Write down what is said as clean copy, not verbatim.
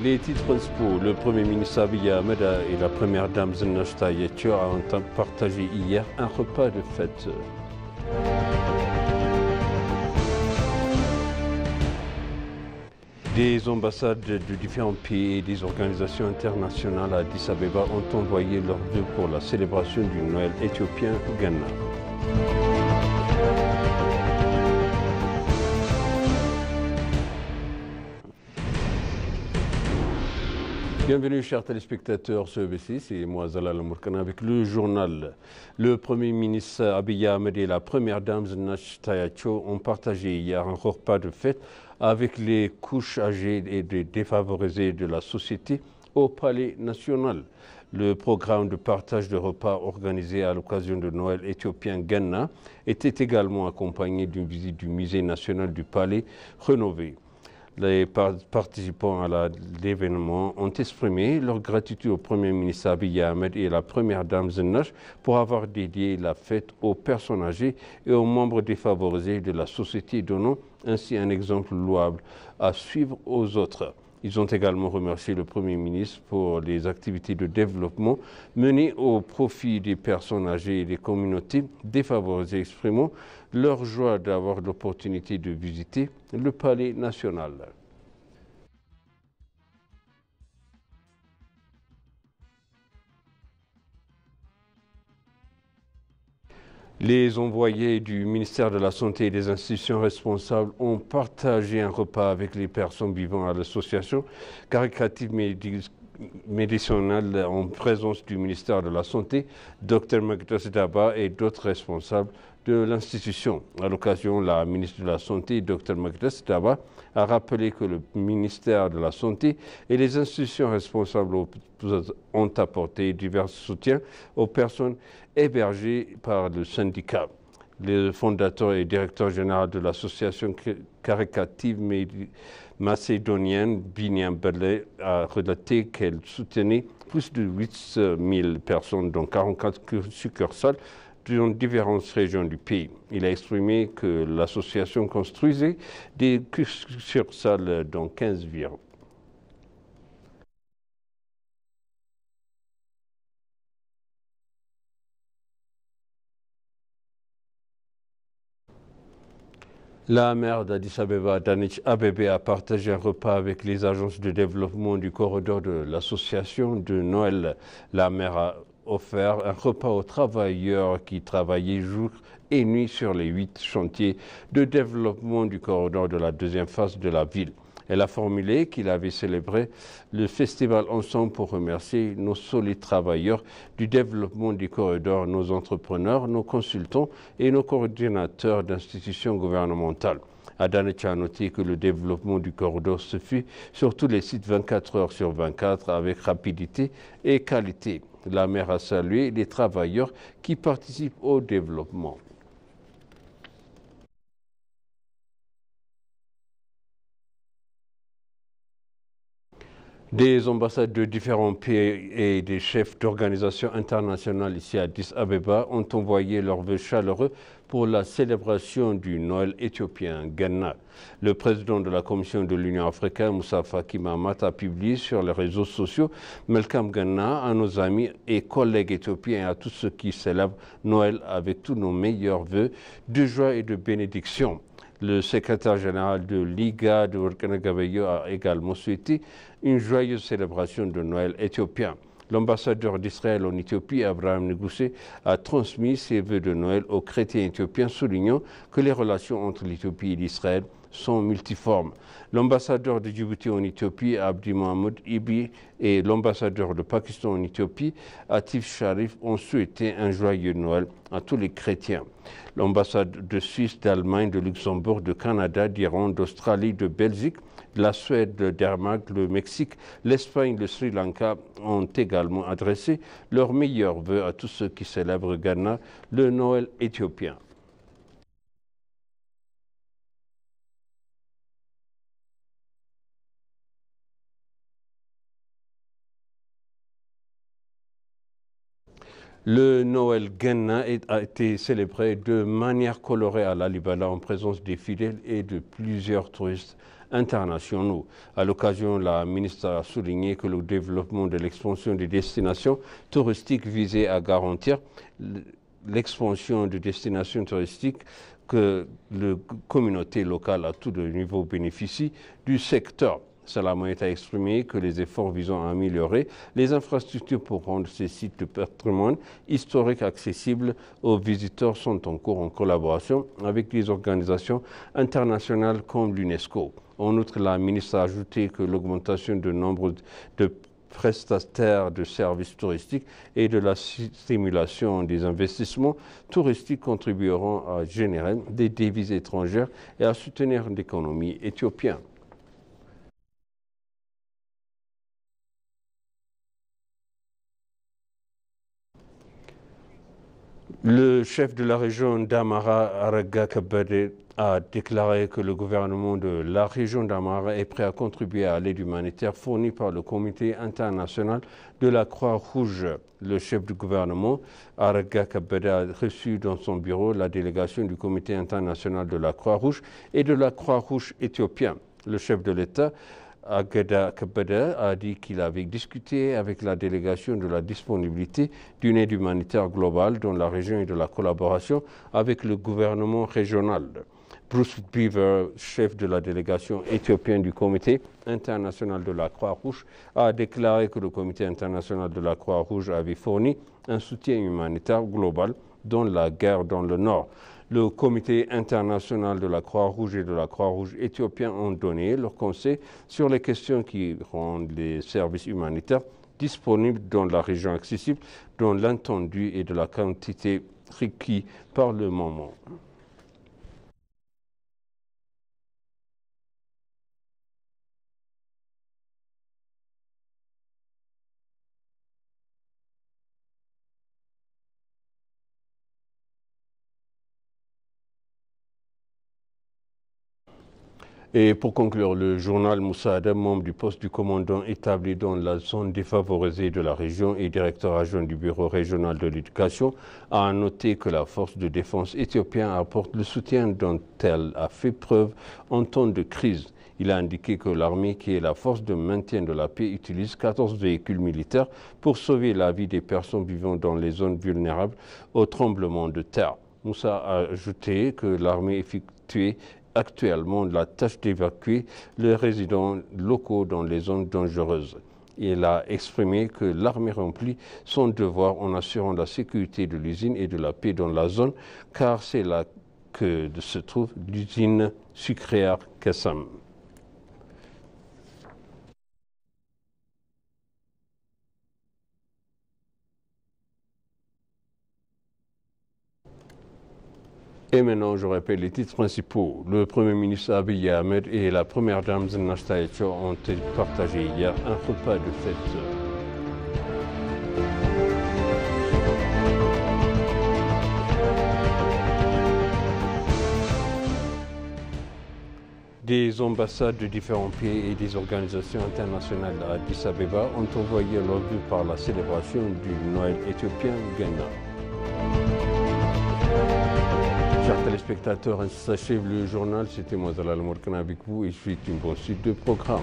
Les titres principaux, le Premier ministre Abiy Ahmed et la Première Dame Zinash Tayecho ont partagé hier un repas de fête. Des ambassades de différents pays et des organisations internationales à Addis Abeba ont envoyé leurs vœux pour la célébration du Noël éthiopien au Ghana. Bienvenue chers téléspectateurs sur EBC, c'est moi Zalal Mourkana avec le journal. Le Premier ministre Abiy Ahmed et la Première Dame Zinash Tayecho ont partagé hier un repas de fête avec les couches âgées et défavorisées de la société au Palais national. Le programme de partage de repas organisé à l'occasion de Noël éthiopien Ghana était également accompagné d'une visite du musée national du Palais rénové. Les participants à l'événement ont exprimé leur gratitude au Premier ministre Abiy Ahmed et à la Première Dame Zinash pour avoir dédié la fête aux personnes âgées et aux membres défavorisés de la société, donnant ainsi un exemple louable à suivre aux autres. Ils ont également remercié le Premier ministre pour les activités de développement menées au profit des personnes âgées et des communautés défavorisées, exprimant leur joie d'avoir l'opportunité de visiter le Palais national. Les envoyés du ministère de la Santé et des institutions responsables ont partagé un repas avec les personnes vivant à l'association caritative médicinale en présence du ministère de la Santé, Dr Magdas Daba et d'autres responsables de l'institution. À l'occasion, la ministre de la Santé, Dr Magdas Daba, a rappelé que le ministère de la Santé et les institutions responsables ont apporté divers soutiens aux personnes hébergées par le syndicat. Le fondateur et directeur général de l'association caritative macédonienne, Binyam Belé, a relaté qu'elle soutenait plus de 8 000 personnes, dont 44 succursales, dans différentes régions du pays. Il a exprimé que l'association construisait des succursales dans 15 villes. La maire d'Addis Abeba, Danich Abebe, a partagé un repas avec les agences de développement du corridor de l'association de Noël. La maire a offert un repas aux travailleurs qui travaillaient jour et nuit sur les 8 chantiers de développement du corridor de la deuxième phase de la ville. Elle a formulé qu'il avait célébré le festival ensemble pour remercier nos solides travailleurs du développement du corridor, nos entrepreneurs, nos consultants et nos coordinateurs d'institutions gouvernementales. Adanich a noté que le développement du corridor se fait sur tous les sites 24 heures sur 24 avec rapidité et qualité. La maire a salué les travailleurs qui participent au développement. Des ambassades de différents pays et des chefs d'organisations internationales ici à Addis Abeba ont envoyé leurs vœux chaleureux pour la célébration du Noël éthiopien Ghana. Le président de la Commission de l'Union africaine, Moussa Faki Mahamat, a publié sur les réseaux sociaux « Welcome Ghana » à nos amis et collègues éthiopiens et à tous ceux qui célèbrent Noël avec tous nos meilleurs vœux de joie et de bénédiction. Le secrétaire général de l'IGA de Workana-Gabeyo a également souhaité une joyeuse célébration de Noël éthiopien. L'ambassadeur d'Israël en Éthiopie, Abraham Negoussé, a transmis ses vœux de Noël aux chrétiens éthiopiens, soulignant que les relations entre l'Éthiopie et l'Israël sont multiformes. L'ambassadeur de Djibouti en Éthiopie, Abdi Mohamed Ibi, et l'ambassadeur de Pakistan en Éthiopie, Atif Sharif, ont souhaité un joyeux Noël à tous les chrétiens. L'ambassade de Suisse, d'Allemagne, de Luxembourg, de Canada, d'Iran, d'Australie, de Belgique, de la Suède, le Danemark, le Mexique, l'Espagne, le Sri Lanka ont également adressé leurs meilleurs vœux à tous ceux qui célèbrent Ghana, le Noël éthiopien. Le Noël Ghana a été célébré de manière colorée à Lalibela en présence des fidèles et de plusieurs touristes internationaux. À l'occasion, la ministre a souligné que le développement de l'expansion des destinations touristiques visait à garantir l'expansion de destinations touristiques que la communauté locale à tous les niveaux bénéficie du secteur. Salamé a exprimé que les efforts visant à améliorer les infrastructures pour rendre ces sites de patrimoine historique accessibles aux visiteurs sont en cours en collaboration avec des organisations internationales comme l'UNESCO. En outre, la ministre a ajouté que l'augmentation du nombre de prestataires de services touristiques et de la stimulation des investissements touristiques contribueront à générer des devises étrangères et à soutenir l'économie éthiopienne. Le chef de la région d'Amara, Aragga Kabede, a déclaré que le gouvernement de la région d'Amara est prêt à contribuer à l'aide humanitaire fournie par le Comité international de la Croix-Rouge. Le chef du gouvernement, Aragga Kabede, a reçu dans son bureau la délégation du Comité international de la Croix-Rouge et de la Croix-Rouge éthiopienne. Le chef de l'État, Aragga Kabede, a dit qu'il avait discuté avec la délégation de la disponibilité d'une aide humanitaire globale dans la région et de la collaboration avec le gouvernement régional. Bruce Beaver, chef de la délégation éthiopienne du Comité international de la Croix-Rouge, a déclaré que le Comité international de la Croix-Rouge avait fourni un soutien humanitaire global dans la guerre dans le Nord. Le Comité international de la Croix-Rouge et de la Croix-Rouge éthiopien ont donné leur conseil sur les questions qui rendent les services humanitaires disponibles dans la région accessible, dans l'étendue et de la quantité requis par le moment. Et pour conclure, le journal Moussa Adam, membre du poste du commandant établi dans la zone défavorisée de la région et directeur adjoint du bureau régional de l'éducation, a noté que la force de défense éthiopienne apporte le soutien dont elle a fait preuve en temps de crise. Il a indiqué que l'armée, qui est la force de maintien de la paix, utilise 14 véhicules militaires pour sauver la vie des personnes vivant dans les zones vulnérables au tremblement de terre. Moussa a ajouté que l'armée effectuait actuellement la tâche d'évacuer les résidents locaux dans les zones dangereuses. Il a exprimé que l'armée remplit son devoir en assurant la sécurité de l'usine et de la paix dans la zone, car c'est là que se trouve l'usine sucrière Kassam. Et maintenant, je rappelle les titres principaux. Le Premier ministre Abiy Ahmed et la Première dame Zinnash Tayecho ont partagé hier un repas de fête. Des ambassades de différents pays et des organisations internationales à Addis Abeba ont envoyé leur vœu par la célébration du Noël éthiopien Genna. Chers téléspectateurs, ainsi s'achève le journal. C'était moi, Zalal Morkana, avec vous et je suis une bonne suite de programmes.